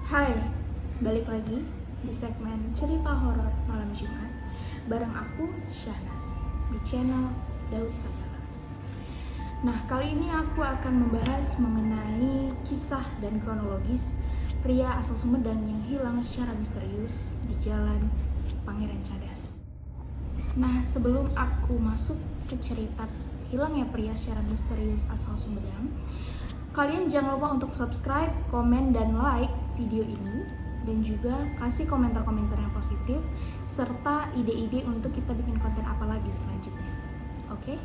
Hai, balik lagi di segmen cerita horor malam Jumat bareng aku Syahnas di channel Daud Sabala. Nah, kali ini aku akan membahas mengenai kisah dan kronologis pria asal Sumedang yang hilang secara misterius di Jalan Pangeran Cadas. Nah, sebelum aku masuk ke cerita hilangnya pria secara misterius asal Sumedang, kalian jangan lupa untuk subscribe, komen, dan like video ini, dan juga kasih komentar-komentar yang positif serta ide-ide untuk kita bikin konten apa lagi selanjutnya. Oke?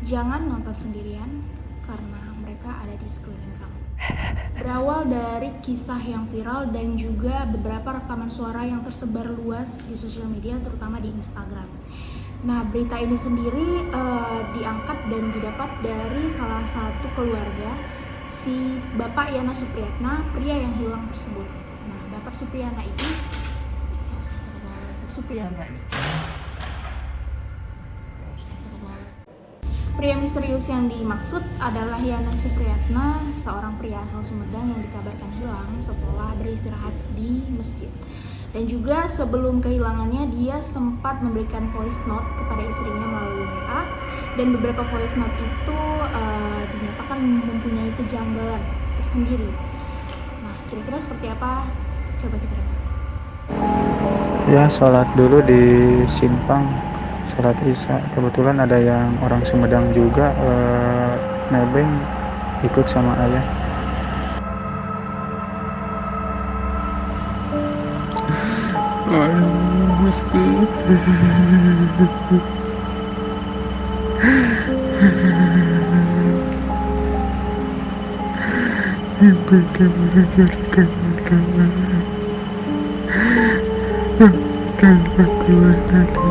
Jangan nonton sendirian karena mereka ada di sekeliling kamu. Berawal dari kisah yang viral dan juga beberapa rekaman suara yang tersebar luas di sosial media, terutama di Instagram. Nah, berita ini sendiri diangkat dan didapat dari salah satu keluarga si Bapak Yana Supriyatna, pria yang hilang tersebut. Nah, Bapak Supriyatna ini pria misterius yang dimaksud adalah Yana Supriyatna, seorang pria asal Sumedang yang dikabarkan hilang setelah beristirahat di masjid. Dan juga sebelum kehilangannya, dia sempat memberikan voice note kepada istrinya melalui WA, dan beberapa voice note itu dinyatakan mempunyai kejanggalan tersendiri. Nah, kira-kira seperti apa? Coba kita lihat. Ya, sholat dulu di simpang, sholat isya. Kebetulan ada yang orang Sumedang juga, nebeng ikut sama ayah. Gusti. Bagaimana kawan-kawan? Tanpa keluarga itu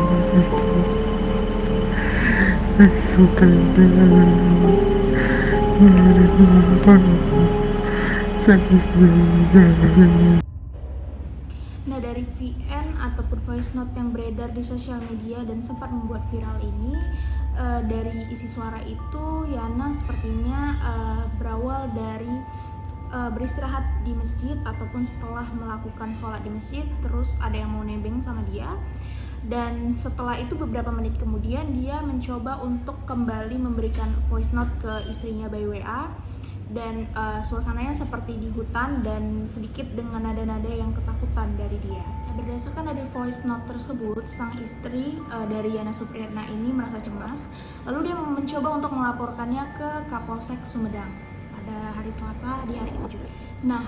suka dengan menumpang jalan. Nah, dari VN ataupun voice note yang beredar di sosial media dan sempat membuat viral ini, dari isi suara itu Yana sepertinya berawal dari beristirahat di masjid ataupun setelah melakukan sholat di masjid, terus ada yang mau nebeng sama dia, dan setelah itu beberapa menit kemudian dia mencoba untuk kembali memberikan voice note ke istrinya by WA, dan suasananya seperti di hutan dan sedikit dengan nada-nada yang ketakutan dari dia. Berdasarkan dari voice note tersebut, sang istri dari Yana Supriyatna ini merasa cemas, lalu dia mencoba untuk melaporkannya ke Kapolsek Sumedang pada hari Selasa di hari itu juga. Nah,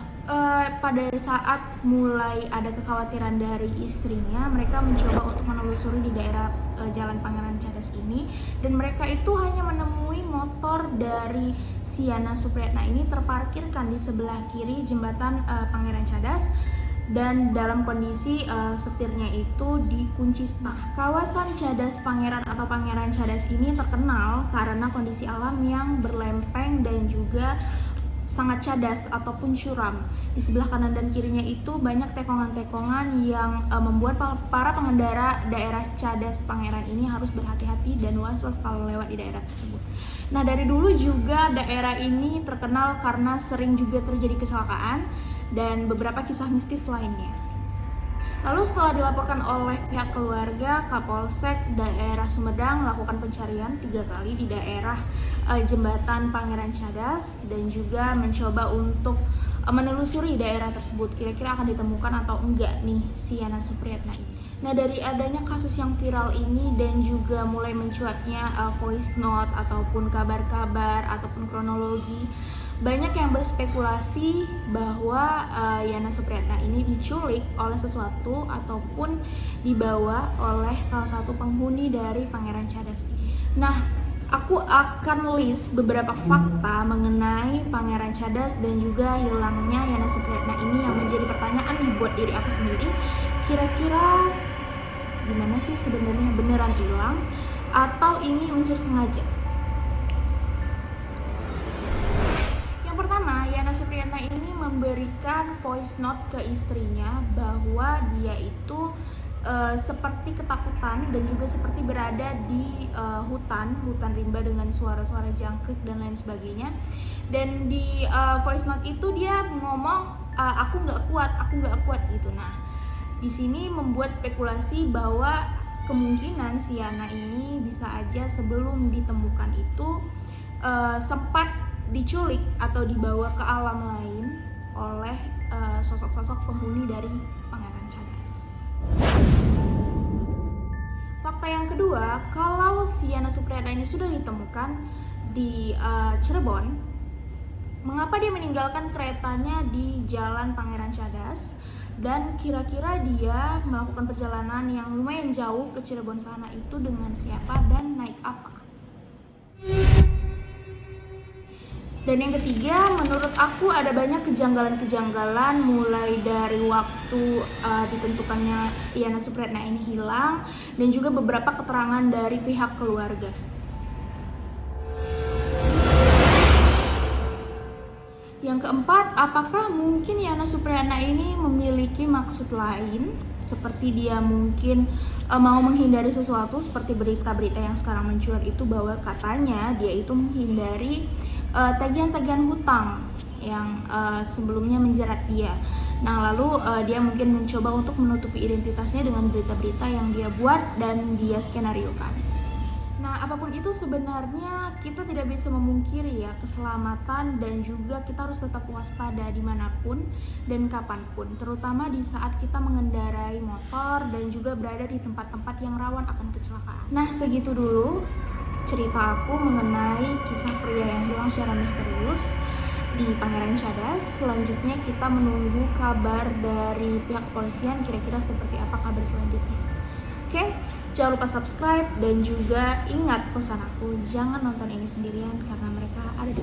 pada saat mulai ada kekhawatiran dari istrinya, mereka mencoba untuk menelusuri di daerah Jalan Pangeran Cadas ini, dan mereka itu hanya menemui motor dari si Yana Supriyatna ini terparkirkan di sebelah kiri jembatan Pangeran Cadas, dan dalam kondisi setirnya itu dikunci. Nah, kawasan Cadas Pangeran atau Pangeran Cadas ini terkenal karena kondisi alam yang berlempeng dan juga sangat cadas ataupun curam. Di sebelah kanan dan kirinya itu banyak tekongan-tekongan yang membuat para pengendara daerah Cadas Pangeran ini harus berhati-hati dan was-was kalau lewat di daerah tersebut. Nah, dari dulu juga daerah ini terkenal karena sering juga terjadi kecelakaan dan beberapa kisah mistis lainnya. Lalu setelah dilaporkan oleh pihak keluarga, Kapolsek daerah Sumedang melakukan pencarian 3 kali di daerah jembatan Pangeran Cadas dan juga mencoba untuk menelusuri daerah tersebut, kira-kira akan ditemukan atau enggak nih si Yana Supriyatna ini. Nah, dari adanya kasus yang viral ini dan juga mulai mencuatnya voice note ataupun kabar-kabar ataupun kronologi, banyak yang berspekulasi bahwa Yana Supriyatna ini diculik oleh sesuatu ataupun dibawa oleh salah satu penghuni dari Pangeran Cadas. Nah, aku akan list beberapa fakta mengenai Pangeran Cadas dan juga hilangnya Yana Supriyatna ini yang menjadi pertanyaan nih buat diri aku sendiri. Kira-kira gimana sih sebenarnya, beneran hilang atau ini unsur sengaja? Yang pertama, Yana Supriyatna ini memberikan voice note ke istrinya bahwa dia itu seperti ketakutan dan juga seperti berada di hutan rimba dengan suara-suara jangkrik dan lain sebagainya. Dan di voice note itu dia ngomong aku nggak kuat gitu. Nah, di sini membuat spekulasi bahwa kemungkinan si Yana ini bisa aja sebelum ditemukan itu sempat diculik atau dibawa ke alam lain oleh sosok-sosok penghuni dari Pangeran Cadas. Fakta yang kedua, kalau si Yana Supriyatna ini sudah ditemukan di Cirebon, mengapa dia meninggalkan keretanya di Jalan Pangeran Cadas dan kira-kira dia melakukan perjalanan yang lumayan jauh ke Cirebon sana itu dengan siapa dan naik apa? Dan yang ketiga, menurut aku ada banyak kejanggalan-kejanggalan mulai dari waktu ditentukannya Yana Supriyatna ini hilang dan juga beberapa keterangan dari pihak keluarga. Yang keempat, apakah mungkin Yana Supriyatna ini memiliki maksud lain, seperti dia mungkin mau menghindari sesuatu, seperti berita-berita yang sekarang mencuat itu bahwa katanya dia itu menghindari tagihan-tagihan hutang yang sebelumnya menjerat dia. Nah, lalu dia mungkin mencoba untuk menutupi identitasnya dengan berita-berita yang dia buat dan dia skenariokan. Nah, apapun itu sebenarnya kita tidak bisa memungkiri ya keselamatan dan juga kita harus tetap waspada dimanapun dan kapanpun, terutama di saat kita mengendarai motor dan juga berada di tempat-tempat yang rawan akan kecelakaan. Nah, segitu dulu cerita aku mengenai kisah pria yang hilang secara misterius di Pangeran Cadas. Selanjutnya kita menunggu kabar dari pihak kepolisian, kira-kira seperti apa kabar selanjutnya. Oke? Jangan lupa subscribe dan juga ingat pesan aku, jangan nonton ini sendirian karena mereka ada di